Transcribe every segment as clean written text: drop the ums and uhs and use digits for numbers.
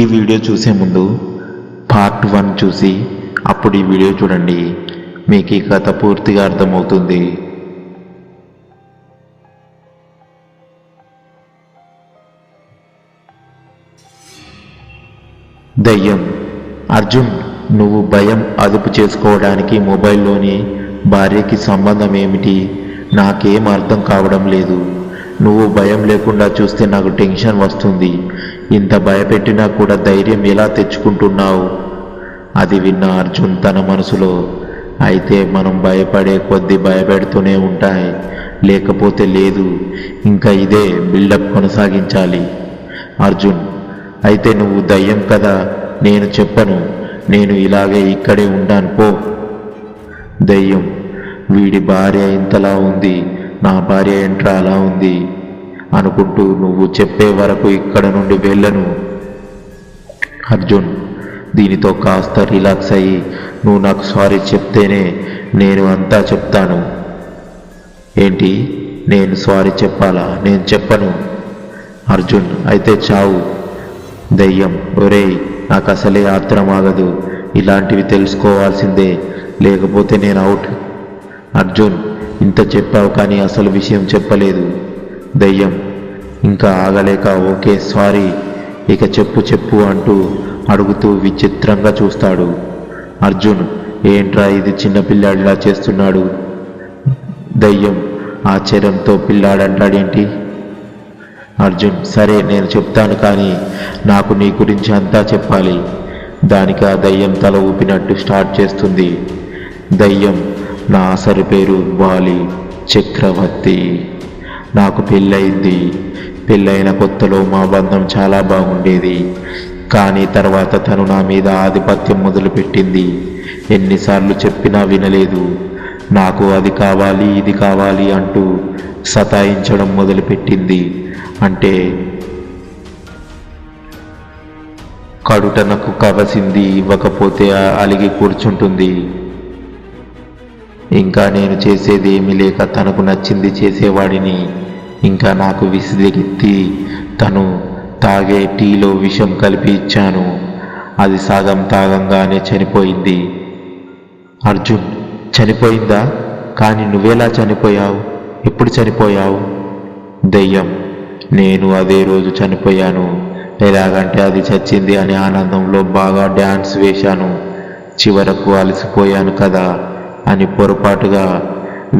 ఈ వీడియో చూసే ముందు పార్ట్ 1 చూసి అప్పుడు ఈ వీడియో చూడండి. మీకు ఈ కథ పూర్తిగా అర్థమవుతుంది. దయ్యం. అర్జున్, నువ్వు భయం అదుపు చేసుకోవడానికి మొబైల్లోని భార్యకి సంబంధం ఏమిటి? నాకేం అర్థం కావడం లేదు. నువ్వు భయం లేకుండా చూస్తే నాకు టెన్షన్ వస్తుంది. ఇంత భయపెట్టినా కూడా ధైర్యం ఎలా తెచ్చుకుంటున్నావు? అది విన్న అర్జున్ తన మనసులో, అయితే మనం భయపడే కొద్దీ భయపెడుతూనే ఉంటాయి, లేకపోతే లేదు, ఇంకా ఇదే బిల్డప్ కొనసాగించాలి. అర్జున్, అయితే నువ్వు దయ్యం కదా, నేను చెప్పను, నేను ఇలాగే ఇక్కడే ఉంటాను పో. దయ్యం. వీడి భార్య ఇంతలా ఉంది, నా భార్య ఏంట్రా అలా ఉంది అనుకుంటూ నువ్వు చెప్పే వరకు ఇక్కడ నుండి వెళ్ళను. అర్జున్. దీనితో కాస్త రిలాక్స్ అయ్యి, నువ్వు నాకు సారీ చెప్తేనే నేను అంతా చెప్తాను. ఏంటి? నేను సారీ చెప్పాలా? నేను చెప్పను. అర్జున్. అయితే చావు. దయ్యం. ఒరేయ్, నాకు అసలే ఆత్రం ఆగదు, ఇలాంటివి తెలుసుకోవాల్సిందే, లేకపోతే నేను అవుట్. అర్జున్. ఇంత చెప్పావు కానీ అసలు విషయం చెప్పలేదు. దయ్యం. ఇంకా ఆగలేక, ఓకే సారీ, ఇక చెప్పు అంటూ అడుగుతూ విచిత్రంగా చూస్తాడు. అర్జున్. ఏంట్రా ఇది చిన్నపిల్లాడిలా చేస్తున్నాడు? దయ్యం ఆశ్చర్యంతో, పిల్లాడంటాడేంటి? అర్జున్. సరే నేను చెప్తాను, కానీ నాకు నీ గురించి అంతా చెప్పాలి. దానికి ఆ దయ్యం తల ఊపినట్టు స్టార్ట్ చేస్తుంది. దయ్యం. నా అసలు పేరు వాలి చక్రవర్తి. నాకు పెళ్ళయింది. పెళ్ళైన కొత్తలో మా బంధం చాలా బాగుండేది, కానీ తర్వాత తను నా మీద ఆధిపత్యం మొదలుపెట్టింది. ఎన్నిసార్లు చెప్పినా వినలేదు. నాకు అది కావాలి ఇది కావాలి అంటూ సతాయించడం మొదలుపెట్టింది. అంటే కడుటనకు కవసింది ఇవ్వకపోతే అలిగి కూర్చుంటుంది. ఇంకా నేను చేసేది ఏమీ లేక తనకు నచ్చింది చేసేవాడిని. ఇంకా నాకు విసిగెత్తి తను తాగే టీలో విషం కలిపి ఇచ్చాను. అది సగం తాగంగానే చనిపోయింది. అర్జున్. చనిపోయిందా? కానీ నువ్వెలా చనిపోయావు? ఎప్పుడు చనిపోయావు? దయ్యం. నేను అదే రోజు చనిపోయాను. ఎలాగంటే అది చచ్చింది అనే ఆనందంలో బాగా డ్యాన్స్ వేశాను. చివరకు అలసిపోయాను కదా అని పొరపాటుగా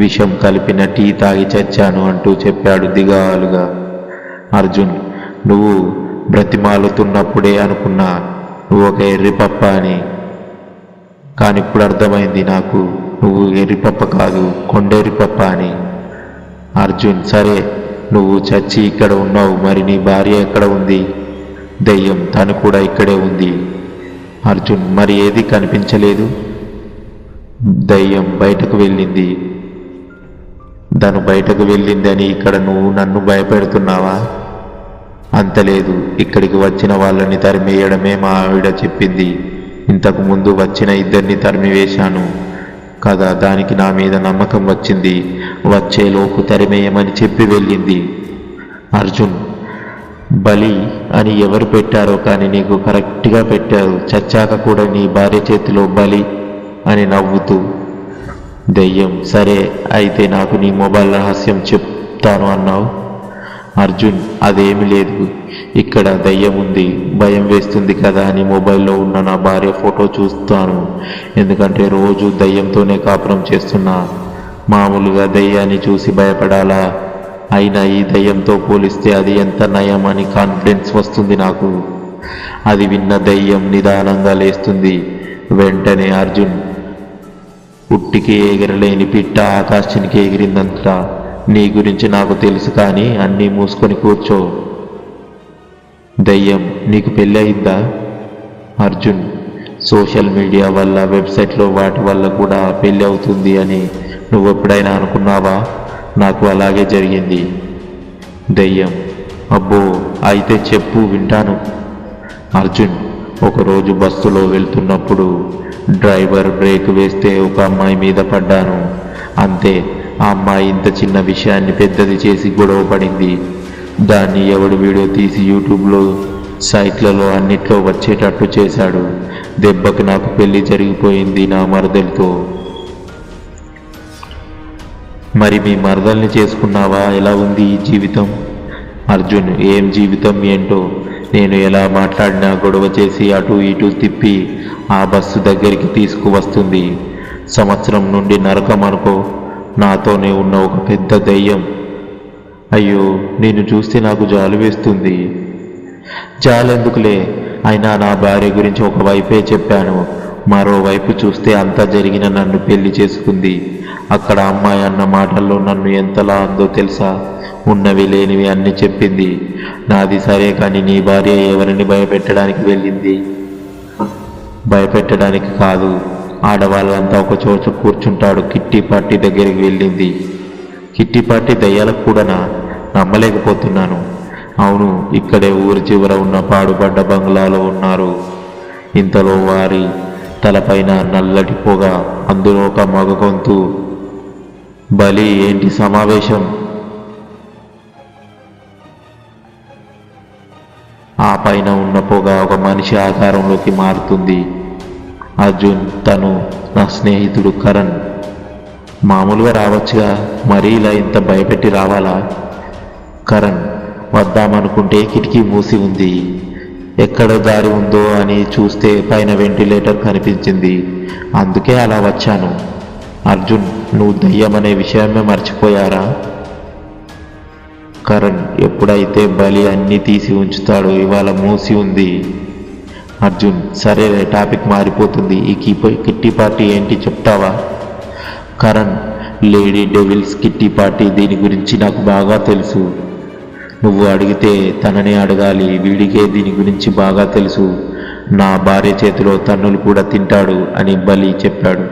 విషం కలిపిన టీ తాగి చచ్చాను అంటూ చెప్పాడు దిగాలుగా. అర్జున్. నువ్వు బ్రతిమాలుతున్నప్పుడే అనుకున్నా నువ్వు ఒక ఎర్రిపప్ప అని, కానీ ఇప్పుడు అర్థమైంది నాకు, నువ్వు ఎర్రిపప్ప కాదు, కొండెర్రిపప్ప అని. అర్జున్. సరే, నువ్వు చచ్చి ఇక్కడ ఉన్నావు, మరి నీ భార్య ఎక్కడ ఉంది? దయ్యం. తను కూడా ఇక్కడే ఉంది. అర్జున్. మరి ఏది కనిపించలేదు? దయ్యం. బయటకు వెళ్ళింది. తను బయటకు వెళ్ళిందని ఇక్కడ నువ్వు నన్ను భయపెడుతున్నావా? అంతలేదు, ఇక్కడికి వచ్చిన వాళ్ళని తరిమేయడమే మా ఆవిడ చెప్పింది. ఇంతకు ముందు వచ్చిన ఇద్దరిని తరిమివేశాను కదా, దానికి నా మీద నమ్మకం వచ్చింది. వచ్చేలోపు తరిమేయమని చెప్పి వెళ్ళింది. అర్జున్. బలి అని ఎవరు పెట్టారో కానీ నీకు కరెక్ట్గా పెట్టారు. చచ్చాక కూడా నీ భార్య చేతిలో బలి అని నవ్వుతూ. దయ్యం. సరే, అయితే నాకు నీ మొబైల్ రహస్యం చెప్తాను అన్నావు. అర్జున్. అదేమి లేదు, ఇక్కడ దయ్యం ఉంది, భయం వేస్తుంది కదా అని మొబైల్లో ఉన్న నా భార్య ఫోటో చూస్తాను. ఎందుకంటే రోజు దయ్యంతోనే కాపురం చేస్తున్నా. మామూలుగా దయ్యాన్ని చూసి భయపడాలా? అయినా ఈ దయ్యంతో పోలిస్తే అది ఎంత నయం అని కాన్ఫిడెన్స్ వస్తుంది నాకు. అది విన్న దయ్యం నిదానంగా లేస్తుంది. వెంటనే అర్జున్. పుట్టికి ఎగరలేని పిట్ట ఆకాశానికి ఎగిరిందంతా. నీ గురించి నాకు తెలుసు, కానీ అన్నీ మూసుకొని కూర్చో. దయ్యం. నీకు పెళ్ళి అయిందా? అర్జున్. సోషల్ మీడియా వల్ల, వెబ్సైట్లో వాటి వల్ల కూడా పెళ్ళి అవుతుంది అని నువ్వెప్పుడైనా అనుకున్నావా? నాకు అలాగే జరిగింది. దయ్యం. అబ్బో, అయితే చెప్పు, వింటాను. అర్జున్. ఒకరోజు బస్సులో వెళ్తున్నప్పుడు డ్రైవర్ బ్రేక్ వేస్తే ఒక అమ్మాయి మీద పడ్డాను. అంతే, ఆ అమ్మాయి ఇంత చిన్న విషయాన్ని పెద్దది చేసి గొడవ పడింది. దాన్ని ఎవడు వీడియో తీసి యూట్యూబ్లో సైట్లలో అన్నిట్లో వచ్చేటట్టు చేశాడు. దెబ్బకి నాకు పెళ్లి జరిగిపోయింది నా మరదలితో. మరి మీ మరదల్ని చేసుకున్నావా? ఎలా ఉంది ఈ జీవితం? అర్జున్, ఏం జీవితం ఏంటో, నేను ఎలా మాట్లాడినా గొడవ చేసి అటు ఇటు తిప్పి ఆ బస్సు దగ్గరికి తీసుకువస్తుంది. సంవత్సరం నుండి నరకం అనుకో. నాతోనే ఉన్న ఒక పెద్ద దయ్యం. అయ్యో, నిన్ను చూస్తే నాకు జాలి వేస్తుంది. జాలెందుకులే, అయినా నా భార్య గురించి ఒకవైపే చెప్పాను. మరోవైపు చూస్తే అంతా జరిగిన నన్ను పెళ్లి చేసుకుంది. అక్కడ అమ్మాయి అన్న మాటల్లో నన్ను ఎంతలా అందో తెలుసా? ఉన్నవి లేనివి అన్నీ చెప్పింది. నాది సరే, కానీ నీ భార్య ఎవరిని భయపెట్టడానికి వెళ్ళింది? భయపెట్టడానికి కాదు, ఆడవాళ్ళంతా ఒక చోట కూర్చుంటాడు కిట్టి పార్టీ దగ్గరికి వెళ్ళింది. కిట్టి పార్టీ దయ్యాలకు కూడానా? నమ్మలేకపోతున్నాను. అవును, ఇక్కడే ఊరి చివర ఉన్న పాడుపడ్డ బంగ్లాలో ఉన్నారు. ఇంతలో వారి తలపైన నల్లటి పొగ, అందులో ఒక మగ గొంతు. బలి, ఏంటి సమావేశం? ఆ పైన ఉన్న పొగ ఒక మనిషి ఆకారంలోకి మారుతుంది. అర్జున్, తను నా స్నేహితుడు కరణ్. మామూలుగా రావచ్చుగా, మరీ ఇలా ఇంత భయపెట్టి రావాలా? కరణ్, వద్దామనుకుంటే కిటికీ మూసి ఉంది. ఎక్కడ దారి ఉందో అని చూస్తే పైన వెంటిలేటర్ కనిపించింది. అందుకే అలా వచ్చాను. అర్జున్, నువ్వు దయ్యమనే విషయమే మర్చిపోయారా? కరణ్, ఎప్పుడైతే బలి అన్నీ తీసి ఉంచుతాడో ఇవాళ మూసి ఉంది. అర్జున్, సరే, టాపిక్ మారిపోతుంది. ఈ కిట్టి పార్టీ ఏంటి చెప్తావా? Karan, lady devils kitty party. దీని గురించి నాకు బాగా తెలుసు. నువ్వు అడిగితే తననే అడగాలి. వీడికే దీని గురించి బాగా తెలుసు. నా భార్య చేతిలో తన్నులు కూడా తింటాడు అని బలి చెప్పాడు.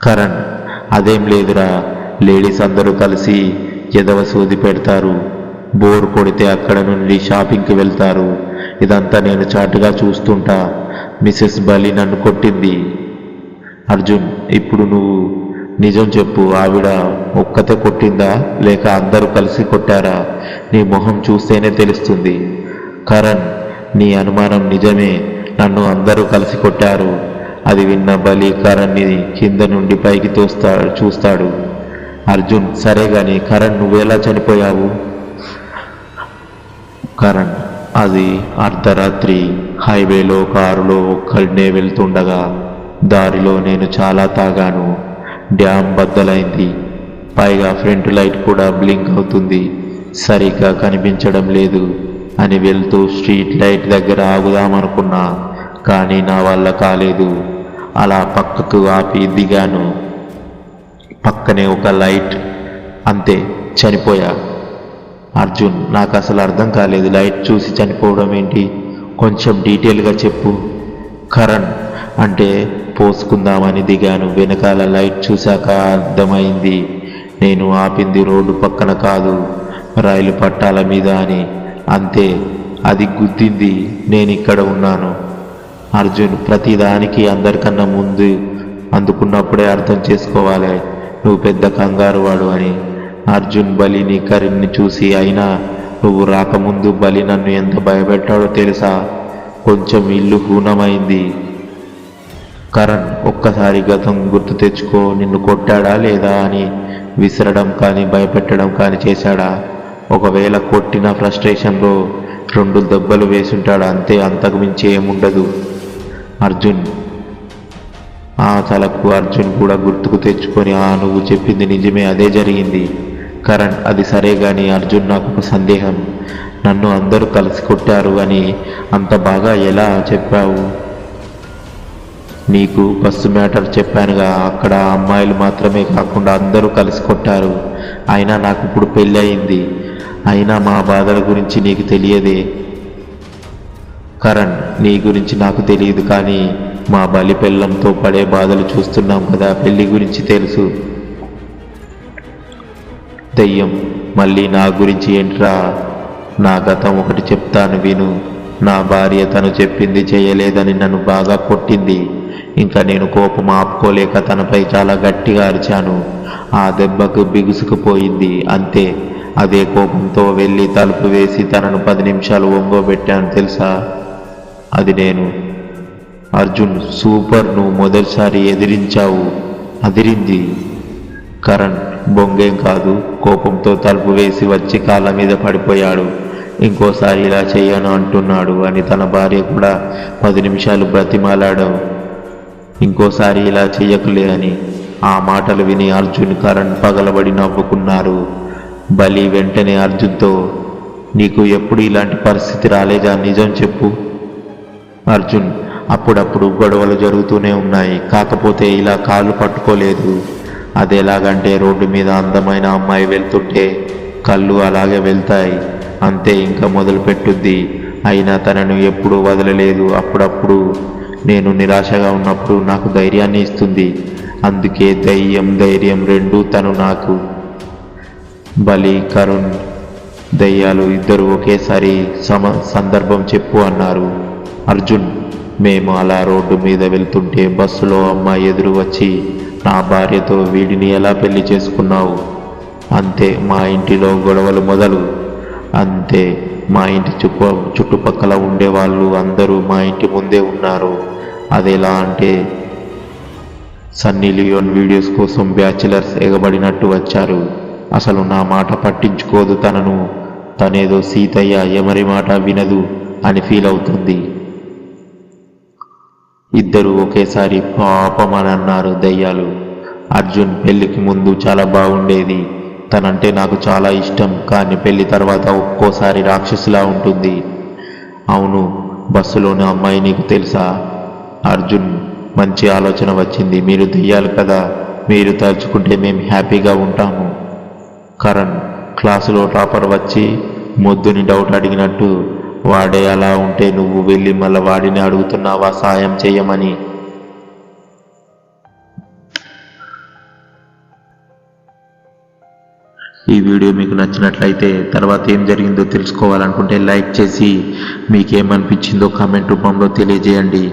కరణ్, అదేం లేదురా, లేడీస్ అందరూ కలిసి ఎదవ సూది పెడతారు. బోర్ కొడితే అక్కడ నుండి షాపింగ్కి వెళ్తారు. ఇదంతా నేను చాటుగా చూస్తుంటా. మిసెస్ బలి నన్ను కొట్టింది. అర్జున్, ఇప్పుడు నువ్వు నిజం చెప్పు. ఆవిడ ఒక్కతే కొట్టిందా, లేక అందరూ కలిసి కొట్టారా? నీ మొహం చూస్తేనే తెలుస్తుంది. కరణ్, నీ అనుమానం నిజమే. నన్ను అందరూ కలిసి కొట్టారు. అది విన్న బలి కరణ్ని కింద నుండి పైకి చూస్తాడు. అర్జున్, సరే గాని కరణ్, నువ్వెలా చనిపోయావు? కరణ్, అది అర్ధరాత్రి హైవేలో కారులో ఒక్కడినే వెళ్తుండగా దారిలో నేను చాలా తాగాను. డ్యామ్ బద్దలైంది. పైగా ఫ్రంట్ లైట్ కూడా బ్లింక్ అవుతుంది. సరిగ్గా కనిపించడం లేదు అని వెళ్తూ స్ట్రీట్ లైట్ దగ్గర ఆగుదామనుకున్నా, కానీ నా వల్ల కాలేదు. అలా పక్కకు ఆపి దిగాను. పక్కనే ఒక లైట్, అంతే, చనిపోయా. అర్జున్, నాకు అసలు అర్థం కాలేదు. లైట్ చూసి చనిపోవడం ఏంటి? కొంచెం డీటెయిల్గా చెప్పు. కరణ్, అంటే పోసుకుందామని దిగాను. వెనకాల లైట్ చూశాక అర్థమైంది నేను ఆపింది రోడ్డు పక్కన కాదు, రైలు పట్టాల మీద అని. అంతే, అది గుద్దింది. నేను ఇక్కడ ఉన్నాను. అర్జున్, ప్రతిదానికి అందరికన్నా ముందు అందుకున్నప్పుడే అర్థం చేసుకోవాలి. నువ్వు పెద్ద కంగారు వాడు అని. అర్జున్ బలిని కరణ్ని చూసి, అయినా నువ్వు రాకముందు బలి నన్ను ఎంత భయపెట్టాడో తెలుసా? కొంచెం ఇల్లు హూనమైంది. కరణ్, ఒక్కసారి గతం గుర్తు తెచ్చుకో. నిన్ను కొట్టాడా లేదా అని విసరడం కానీ భయపెట్టడం కానీ చేశాడా? ఒకవేళ కొట్టిన ఫ్రస్ట్రేషన్లో 2 దెబ్బలు వేసుంటాడు అంతే, అంతకు మించి ఏముండదు. అర్జున్ ఆ తలకు అర్జున్ కూడా గుర్తుకు తెచ్చుకొని, నువ్వు చెప్పింది నిజమే, అదే జరిగింది. కరణ్, అది సరే గాని అర్జున్, నాకు ఒక సందేహం. నన్ను అందరూ కలిసి కొట్టారు అని అంత బాగా ఎలా చెప్పావు? నీకు బస్సు మ్యాటర్ చెప్పానుగా, అక్కడ అమ్మాయిలు మాత్రమే కాకుండా అందరూ కలిసి కొట్టారు. అయినా నాకు ఇప్పుడు పెళ్ళి అయింది. అయినా మా బాధల గురించి నీకు తెలియదే? కరణ్, నీ గురించి నాకు తెలియదు, కానీ మా బలి పెళ్ళంతో పడే బాధలు చూస్తున్నాం కదా, పెళ్లి గురించి తెలుసు. దెయ్యం, మళ్ళీ నా గురించి ఏంట్రా? నా గతం ఒకటి చెప్తాను విను. నా భార్య తను చెప్పింది చేయలేదని నన్ను బాగా కొట్టింది. ఇంకా నేను కోపం ఆపుకోలేక తనపై చాలా గట్టిగా అరిచాను. ఆ దెబ్బకు బిగుసుకుపోయింది. అంతే, అదే కోపంతో వెళ్ళి తలుపు వేసి తనను 10 నిమిషాలు ఒంగోబెట్టాను తెలుసా. అది నేను. అర్జున్, సూపర్, నువ్వు మొదటిసారి ఎదిరించావు. అదిరింది. కరణ్, బొంగేం కాదు. కోపంతో తలుపు వేసి వచ్చి కాళ్ళ మీద పడిపోయాడు. ఇంకోసారి ఇలా చెయ్యను అంటున్నాడు అని తన భార్య కూడా 10 నిమిషాలు బ్రతిమాలాడావు. ఇంకోసారి ఇలా చెయ్యకులే అని. ఆ మాటలు విని అర్జున్, కరణ్ పగలబడి నవ్వుకున్నారు. బలి వెంటనే అర్జున్తో, నీకు ఎప్పుడు ఇలాంటి పరిస్థితి రాలేదా, నిజం చెప్పు. అర్జున్, అప్పుడప్పుడు గొడవలు జరుగుతూనే ఉన్నాయి, కాకపోతే ఇలా కాళ్ళు పట్టుకోలేదు. అదేలాగంటే రోడ్డు మీద అందమైన అమ్మాయి వెళ్తుంటే కళ్ళు అలాగే వెళ్తాయి అంతే, ఇంకా మొదలుపెట్టుద్ది. అయినా తనను ఎప్పుడూ వదలలేదు. అప్పుడప్పుడు నేను నిరాశగా ఉన్నప్పుడు నాకు ధైర్యాన్ని ఇస్తుంది. అందుకే ధైర్యం రెండూ తను నాకు. బలి, కరుణ్, దయ్యాలు ఇద్దరు ఒకేసారి సందర్భం చెప్పు అన్నారు. అర్జున్, మేము అలా రోడ్డు మీద వెళ్తుంటే బస్సులో అమ్మాయి ఎదురు వచ్చి, నా భార్యతో వీడిని ఎలా పెళ్లి చేసుకున్నావు? అంతే, మా ఇంటిలో గొడవలు మొదలు. అంతే, మా ఇంటి చుట్టుపక్కల ఉండేవాళ్ళు అందరూ మా ఇంటి ముందే ఉన్నారు. అదెలా అంటే సన్నీ లియోన్ వీడియోస్ కోసం బ్యాచిలర్స్ ఎగబడినట్టు వచ్చారు. అసలు నా మాట పట్టించుకోదు తనను. తనేదో సీతయ్య ఎవరి మాట వినదు అని ఫీల్ అవుతుంది. ఇద్దరు ఒకేసారి పాపం అని అన్నారు దయ్యాలు. అర్జున్, పెళ్లికి ముందు చాలా బాగుండేది. తనంటే నాకు చాలా ఇష్టం, కానీ పెళ్లి తర్వాత ఒక్కోసారి రాక్షసిలా ఉంటుంది. అవును, బస్సులోని అమ్మాయి నీకు తెలుసా? అర్జున్, మంచి ఆలోచన వచ్చింది. మీరు దెయ్యాలు కదా, మీరు తలుచుకుంటే మేము హ్యాపీగా ఉంటాము. కరణ్, క్లాసులో టాపర్ వచ్చి మొద్దుని డౌట్ అడిగినట్టు వాడే అలా ఉంటే నువ్వు వెళ్ళి మళ్ళీ వాడిని అడుగుతున్నావా సాయం చేయమని? ఈ వీడియో మీకు నచ్చినట్లయితే తర్వాత ఏం జరిగిందో తెలుసుకోవాలనుకుంటే లైక్ చేసి మీకేమనిపించిందో కామెంట్ రూపంలో తెలియజేయండి.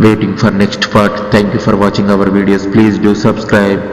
Waiting for next part. Thank you for watching our videos. Please do subscribe.